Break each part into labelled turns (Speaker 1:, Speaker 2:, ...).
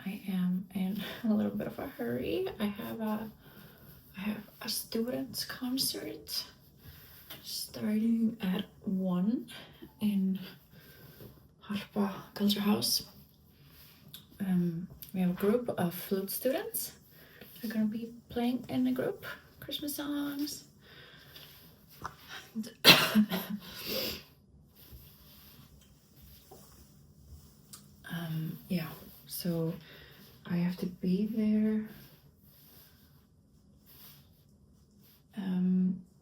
Speaker 1: I am in a little bit of a hurry. I have a students concert starting at 1 in Harpa Culture House. We have a group of flute students. They're gonna be playing in a group Christmas songs. Yeah, so I have to be there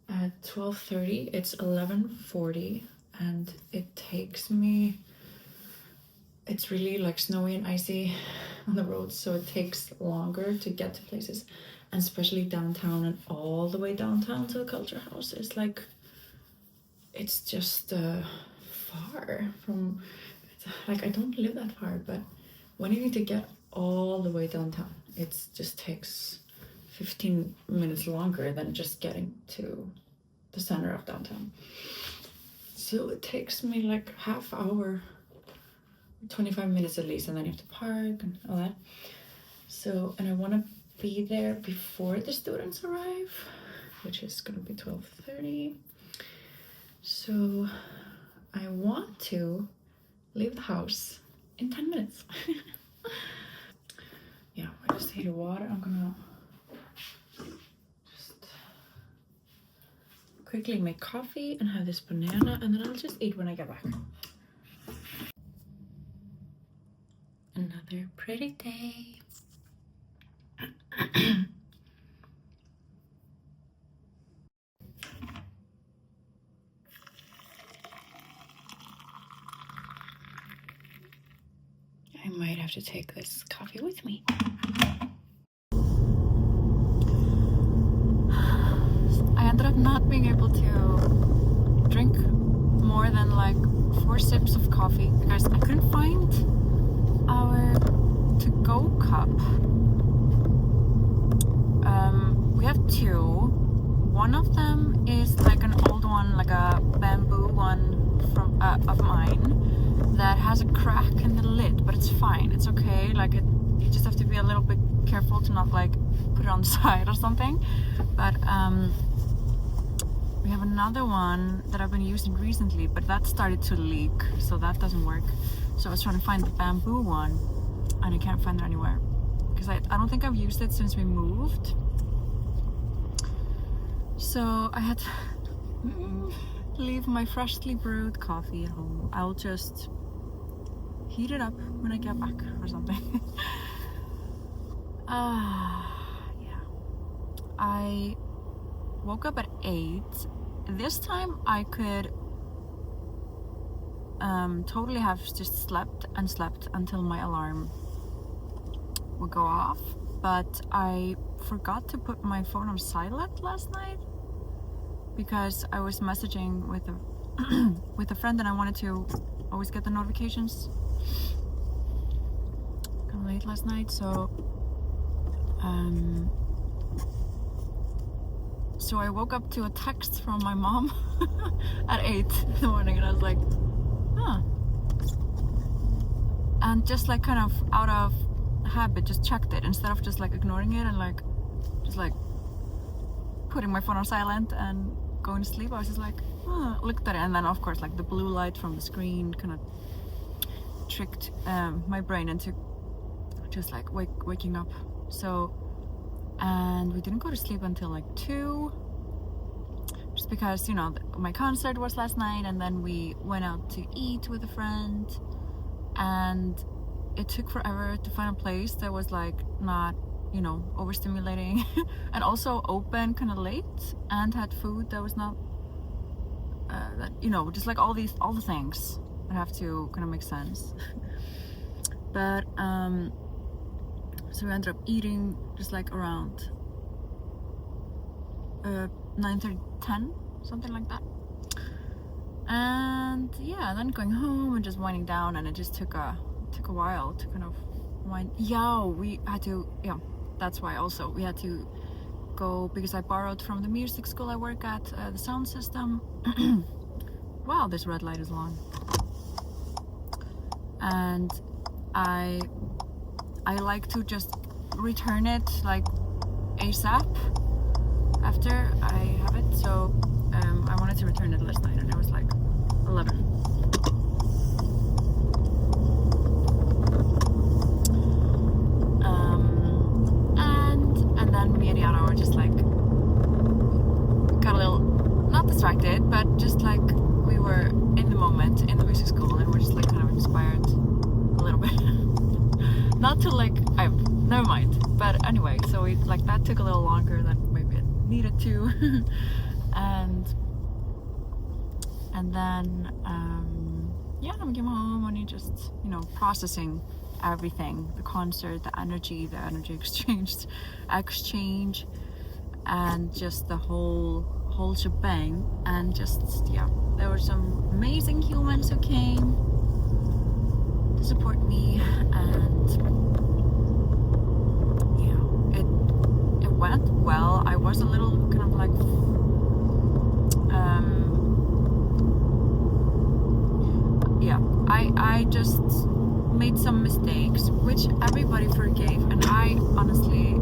Speaker 1: at 12:30. It's 11:40 and it takes me, it's really like snowy and icy on the roads, so it takes longer to get to places, and especially downtown, and all the way downtown to the Culture House is like, it's just far from, like I don't live that far, but when you need to get all the way downtown, it just takes 15 minutes longer than just getting to the center of downtown. So it takes me like half hour, 25 minutes at least, and then you have to park and all that. So, and I want to be there before the students arrive, which is gonna be 12:30. So I want to leave the house in 10 minutes. Yeah, I just heated water. I'm gonna just quickly make coffee and have this banana, and then I'll just eat when I get back. Another pretty day. I might have to take this coffee with me. I ended up not being able to drink more than like 4 sips of coffee because I couldn't find our to-go cup. We have 2. One of them is like an old one, like a bamboo one from of mine that has a crack in the lid, but it's fine, it's okay. Like you just have to be a little bit careful to not like put it on the side or something. But we have another one that I've been using recently, but that started to leak, so that doesn't work. So I was trying to find the bamboo one, and I can't find it anywhere because I don't think I've used it since we moved. So I had to leave my freshly brewed coffee at home. I'll just heat it up when I get back or something. Yeah. I woke up at 8. This time I could totally have just slept until my alarm would go off, but I forgot to put my phone on silent last night because I was messaging with a with a friend, and I wanted to always get the notifications. Kind of late last night, so so I woke up to a text from my mom at 8 in the morning, and I was like, huh. And just like kind of out of habit, just checked it instead of just like ignoring it and like just like putting my phone on silent and going to sleep. I was just like, huh. Looked at it, and then of course like the blue light from the screen kind of tricked my brain into just like waking up. So, and we didn't go to sleep until like 2, just because, you know, my concert was last night, and then we went out to eat with a friend, and it took forever to find a place that was like not, you know, overstimulating and also open kind of late and had food that was not that, you know, just like all the things that have to kind of make sense. But so we ended up eating just like around 9:30, 10, something like that. And yeah, then going home and just winding down, and it just took a while to kind of wind. Yeah, we had to, yeah, that's why also we had to go, because I borrowed from the music school I work at the sound system. Wow, this red light is long. And I I like to just return it like ASAP after I have it. So I wanted to return it last night, and it was like 11. And then me and Yana were just like got a little not distracted, but just like we were in the moment in the music school, and we're just like kind of inspired a little bit. Not to like, never mind. But anyway, so we like that took a little longer than maybe it needed to, and then yeah, we came home and you just processing everything, the concert, the energy exchange, and just the whole shebang, and just there were some amazing humans who came to support me, and it went well. I was a little kind of like I just made some mistakes, which everybody forgave, and I honestly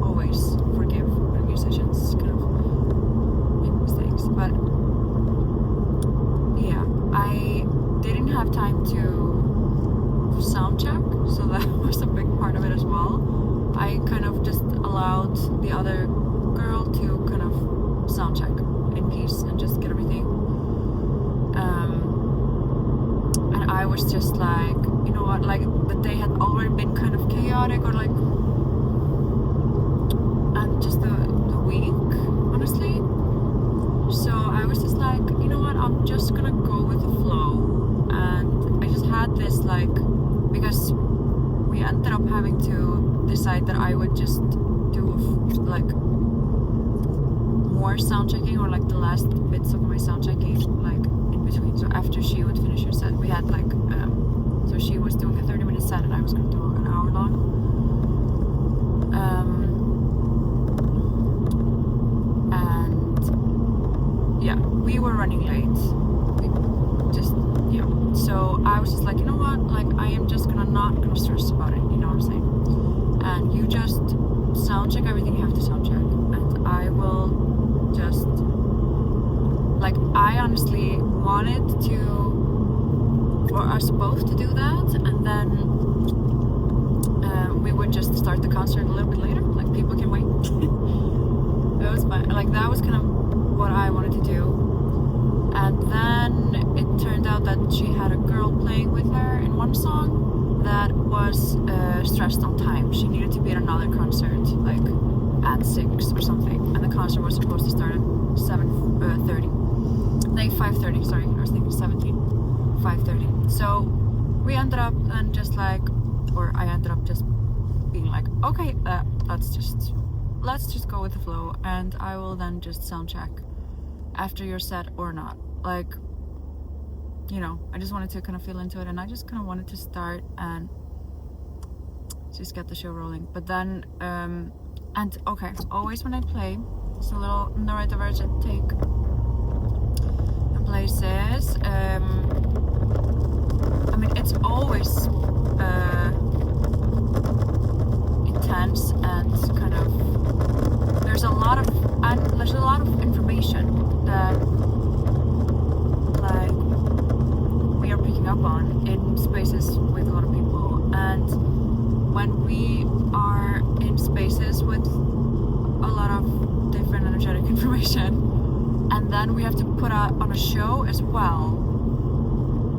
Speaker 1: always forgive when musicians kind of make mistakes. But yeah, I didn't have time to sound check, so that was a big part of it as well. I kind of just allowed the other girl to kind of sound check in peace and just get everything. And I was just like, you know what, like the day had already been kind of chaotic, or like, and just the week, honestly. So I was just like, you know what, I'm just gonna go with the flow. And I just had this like, because we ended up having to decide that I would just do like more sound checking, or like the last bits of my sound checking like in between. So after she would finish her set, we had like so she was doing a 30-minute set and I was going to do an hour long. And yeah, we were running late. So I was just like, you know what, like I am just not gonna stress about it, you know what I'm saying? And you just sound check everything you have to sound check, and I will just, like, I honestly wanted for us both to do that, and then we would just start the concert a little bit later, like people can wait. That was fine, like that was kind of what I wanted to do. And then it turned out that she had a girl playing with her in one song that was stressed on time. She needed to be at another concert, like at 6 or something, and the concert was supposed to start at 7:30. Like 5:30, sorry, I was thinking 5:30. So we ended up then just like, or I ended up just being like, okay, let's just go with the flow, and I will then just sound check after your set or not. Like, I just wanted to kind of feel into it, and I just kind of wanted to start and just get the show rolling. But then and okay, always when I play, it's a little neurodivergent take in places. I mean, it's always intense and kind of there's a lot of information that like we are picking up on in spaces with a lot of people, and when we are in spaces with a lot of different energetic information, and then we have to put on a show as well,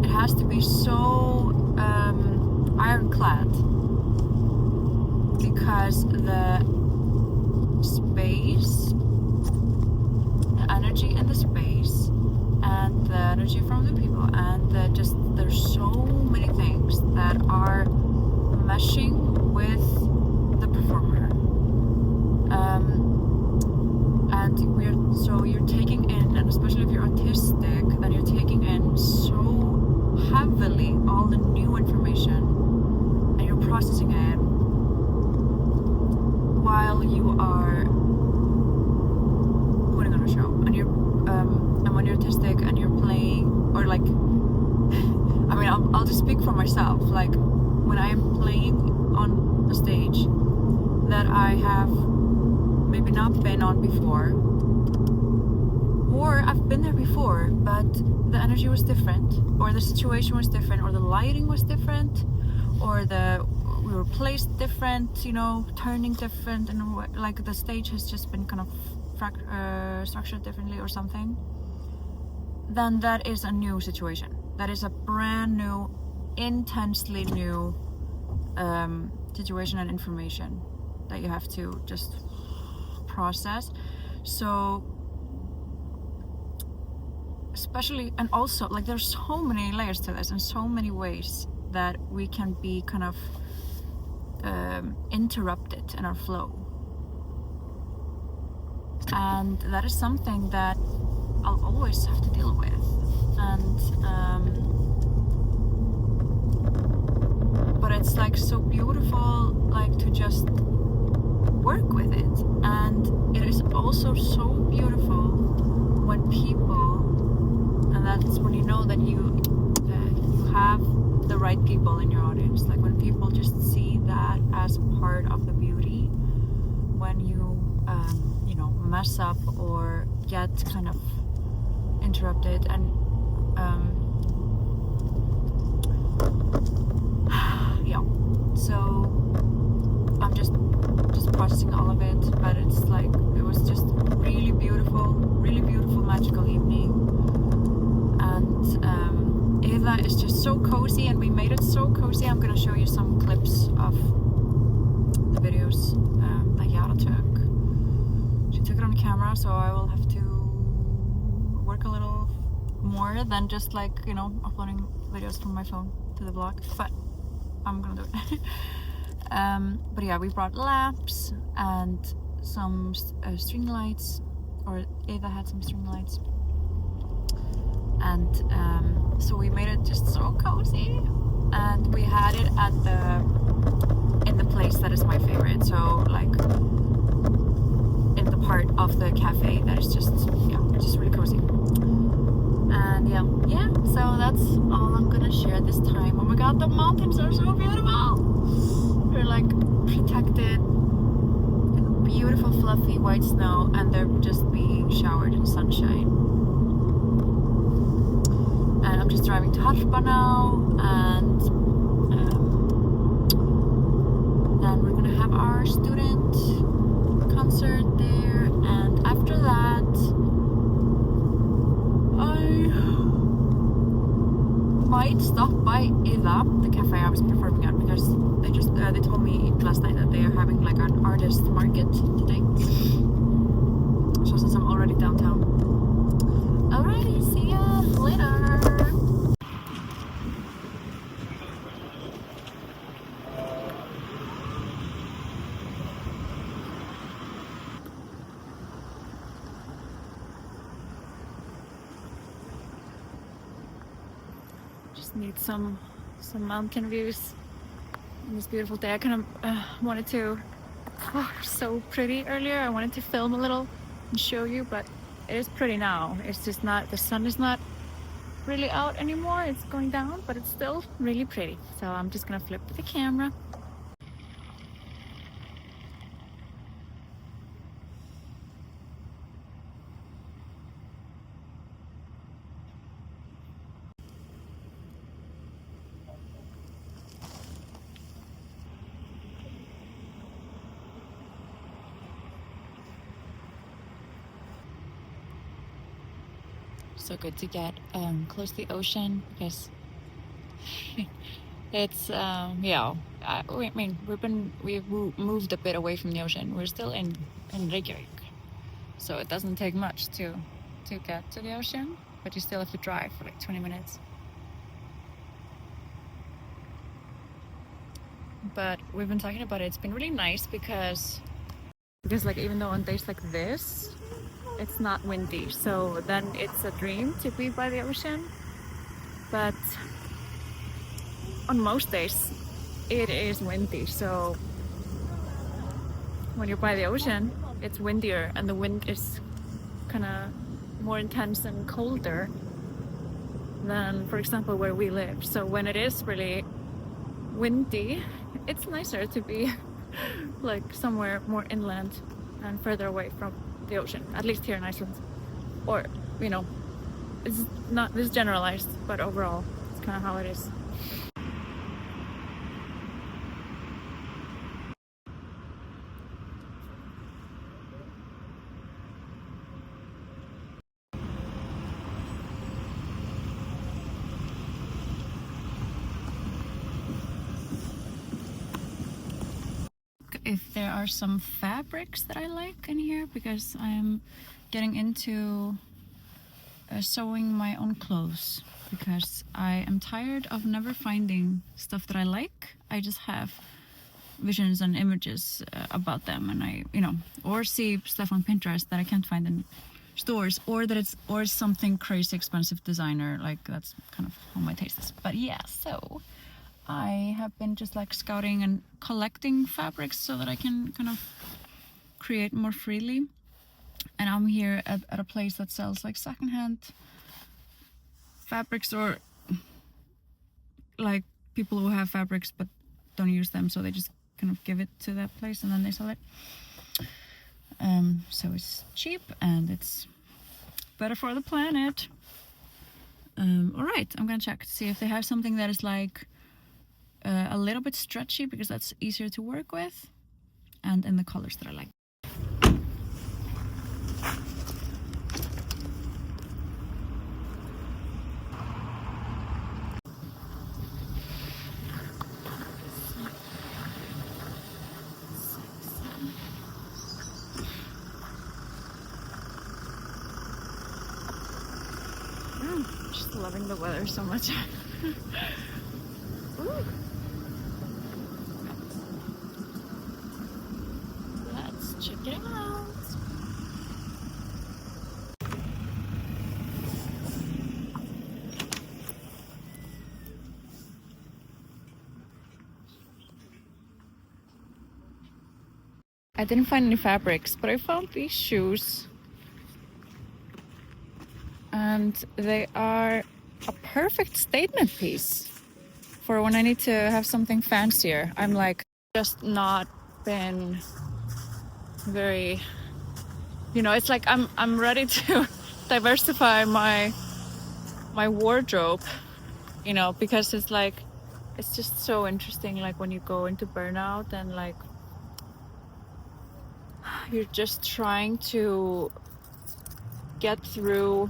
Speaker 1: it has to be so ironclad, because the space, the energy in the space, and the energy from the people, and there's so many things that are meshing with the performer, and you're taking in, and especially if you're autistic, then you're taking in so heavily all the new information, and you're processing it while you are putting on a show, and and when you're autistic and you're playing, or like, I mean, I'll just speak for myself. Like when I am playing on a stage that I have maybe not been on before, or I've been there before, but the energy was different, or the situation was different, or the lighting was different, or we were placed different, you know, turning different, and like the stage has just been kind of structured differently or something, then that is a new situation. That is a brand new, intensely new situation and information that you have to just process. So especially, and also like there's so many layers to this and so many ways that we can be kind of interrupted in our flow, and that is something that I'll always have to deal with. And but it's like so beautiful, like to just work with it. And it is also so beautiful when people, and that's when you know that you have the right people in your audience, like when people just see that as part of the beauty. When you you know, mess up or get kind of interrupted, and yeah, so I'm just processing all of it, but it's like it was just really beautiful magical evening. And Eva is just so cozy, and we made it so cozy. I'm gonna show you some clips of the videos that Yara took. She took it on camera, so I will have to work a little more than just like, you know, uploading videos from my phone to the vlog, but I'm gonna do it. But yeah, we brought lamps and some string lights, or Eva had some string lights, and so we made it just so cozy, and we had it at in the place that is my favorite, so like in the part of the cafe that is just, yeah, just really cozy. And yeah, so that's all I'm gonna share this time. Oh my god, the mountains are so beautiful. They're like protected in beautiful fluffy white snow, and they're just being showered in sunshine. And I'm just driving to Harpa now, and then we're gonna have our student concert there, and after that I might stop by Ida, the cafe I was performing at, because they told me last night that they are having like an artist market today. So since I'm already downtown. Alrighty, see ya later. Just need some mountain views on this beautiful day. I kind of wanted to, so pretty earlier. I wanted to film a little and show you, but it is pretty now. It's just not, the sun is not really out anymore. It's going down, but it's still really pretty. So I'm just gonna flip the camera. So good to get close to the ocean, because it's yeah, I mean we've moved a bit away from the ocean. We're still in Reykjavik, so it doesn't take much to get to the ocean, but you still have to drive for like 20 minutes. But we've been talking about it. It's been really nice because like even though on days like this it's not windy, so then it's a dream to be by the ocean. But on most days it is windy, so when you're by the ocean it's windier, and the wind is kind of more intense and colder than, for example, where we live. So when it is really windy, it's nicer to be like somewhere more inland and further away from the ocean, at least here in Iceland. Or, you know, it's not this generalized, but overall, it's kind of how it is. If there are some fabrics that I like in here, because I'm getting into sewing my own clothes, because I am tired of never finding stuff that I like. I just have visions and images about them, and I, you know, or see stuff on Pinterest that I can't find in stores, or that it's something crazy expensive designer. Like, that's kind of how my taste is. But yeah, so I have been just like scouting and collecting fabrics so that I can kind of create more freely. And I'm here at a place that sells like secondhand fabrics, or like people who have fabrics but don't use them, so they just kind of give it to that place and then they sell it. So it's cheap and it's better for the planet. All right, I'm gonna check to see if they have something that is like a little bit stretchy, because that's easier to work with, and in the colors that I like. Just loving the weather so much. Ooh. Let's check it out. I didn't find any fabrics, but I found these shoes. And they are a perfect statement piece for when I need to have something fancier. I'm like, just not been very, you know, it's like I'm ready to diversify my wardrobe, you know, because it's like, it's just so interesting, like when you go into burnout and like you're just trying to get through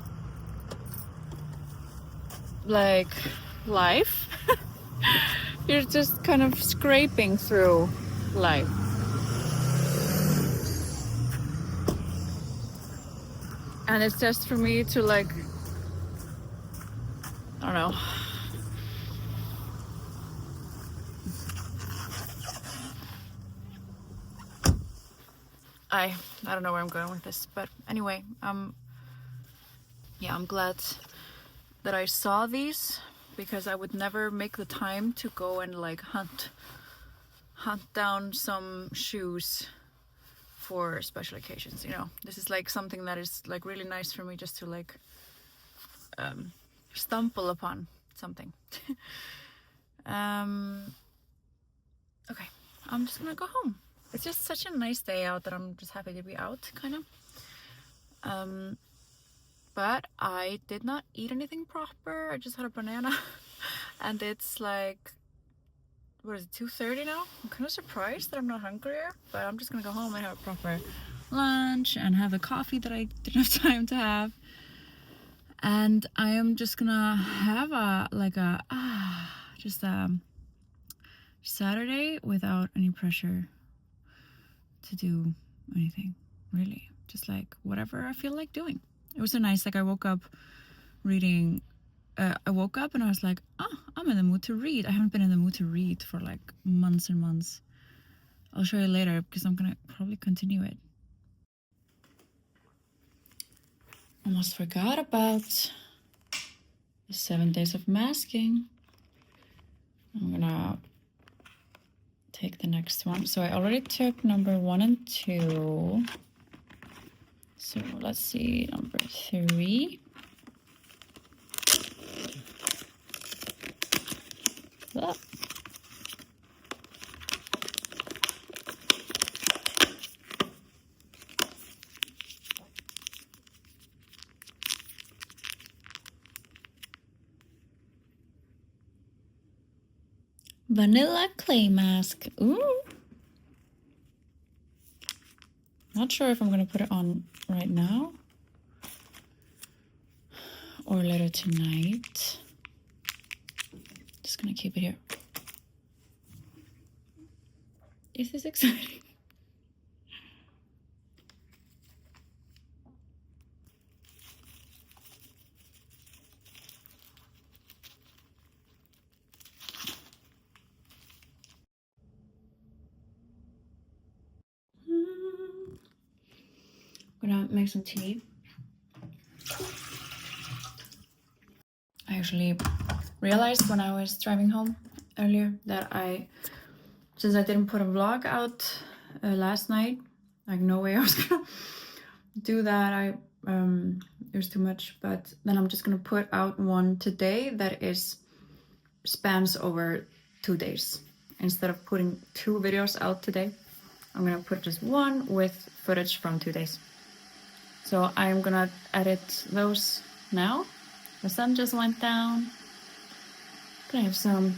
Speaker 1: like life. You're just kind of scraping through life. And it's just for me to like, I don't know. I don't know where I'm going with this, but anyway, yeah, I'm glad that I saw these, because I would never make the time to go and like hunt down some shoes for special occasions, you know. This is like something that is like really nice for me, just to like stumble upon something. Okay, I'm just gonna go home. It's just such a nice day out that I'm just happy to be out, kind of. But I did not eat anything proper. I just had a banana. And it's like, what is it, 2:30 now? I'm kind of surprised that I'm not hungrier, but I'm just gonna go home and have a proper lunch and have the coffee that I didn't have time to have. And I am just gonna have just a Saturday without any pressure to do anything, really. Just like whatever I feel like doing. It was so nice. Like I woke up reading. I woke up and I was like, oh, I'm in the mood to read. I haven't been in the mood to read for like months and months. I'll show you later, because I'm gonna probably continue it. Almost forgot about the 7 days of masking. I'm gonna take the next one. So I already took number 1 and 2. So let's see, number 3. Ah. Vanilla clay mask. Ooh. Not sure if I'm gonna put it on right now or later tonight. Just gonna keep it here. Is this exciting? I'm gonna make some tea. I actually realized when I was driving home earlier that since I didn't put a vlog out last night, like no way I was gonna do that. It was too much, but then I'm just gonna put out one today that spans over 2 days. Instead of putting 2 videos out today, I'm gonna put just one with footage from 2 days. So I'm gonna edit those now. The sun just went down. Gonna have some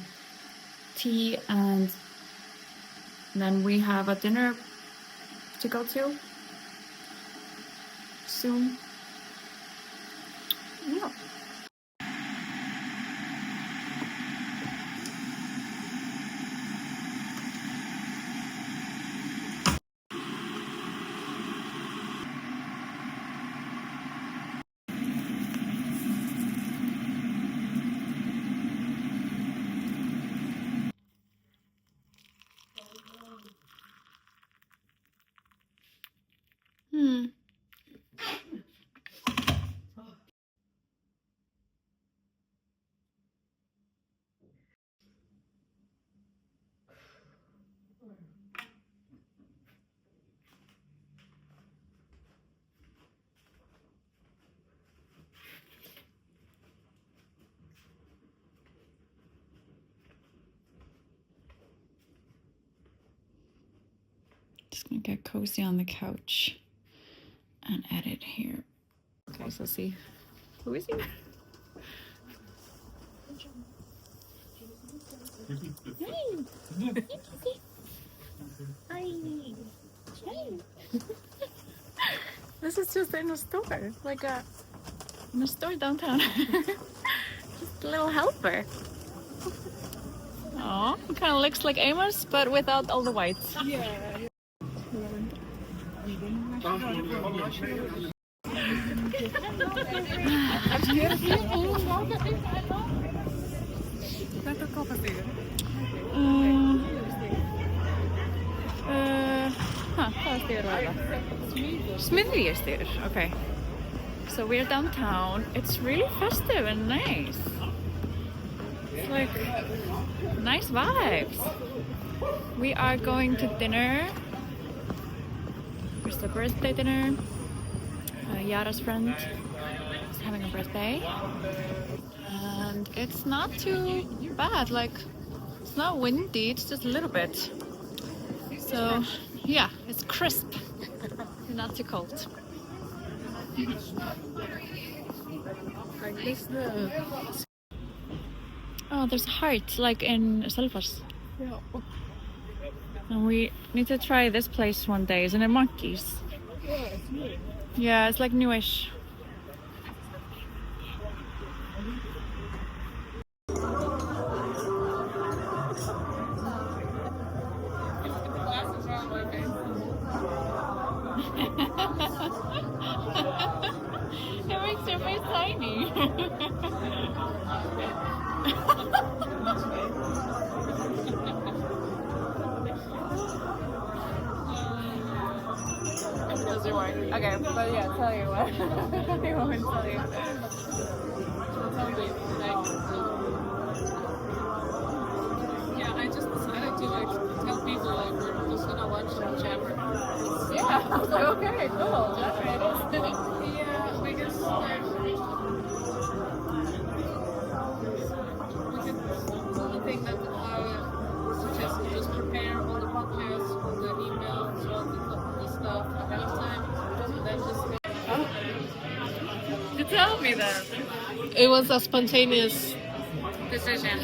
Speaker 1: tea and then we have a dinner to go to soon. Yeah. Just gonna get cozy on the couch and edit here. Okay, so see. Who is he? Hey! Hi! Hey! This is just in a store, like in a store downtown. Just a little helper. Oh, it kind of looks like Amos, but without all the whites. Yeah. Smiðjustyr. Okay. So we're downtown. It's really festive and nice. It's like nice vibes. We are going to dinner. It's a birthday dinner. Yara's friend is having a birthday. And it's not too bad. Like, it's not windy, it's just a little bit. So, yeah, it's crisp. Not too cold. Oh, there's heart like in Selfoss. And we need to try this place one day. Isn't it monkeys? Yeah, it's like newish. It makes your face tiny. Okay, but yeah, tell you what. I won't tell you.
Speaker 2: Yeah, I just decided to tell people we're just gonna watch Jabber.
Speaker 1: Yeah, I was like, okay, cool. Jabber it is.
Speaker 2: Yeah, because the thing that I suggest just prepare all the podcasts, all the emails, all the stuff ahead of time, and then just.
Speaker 1: You tell me that.
Speaker 2: It was a spontaneous
Speaker 1: Decision.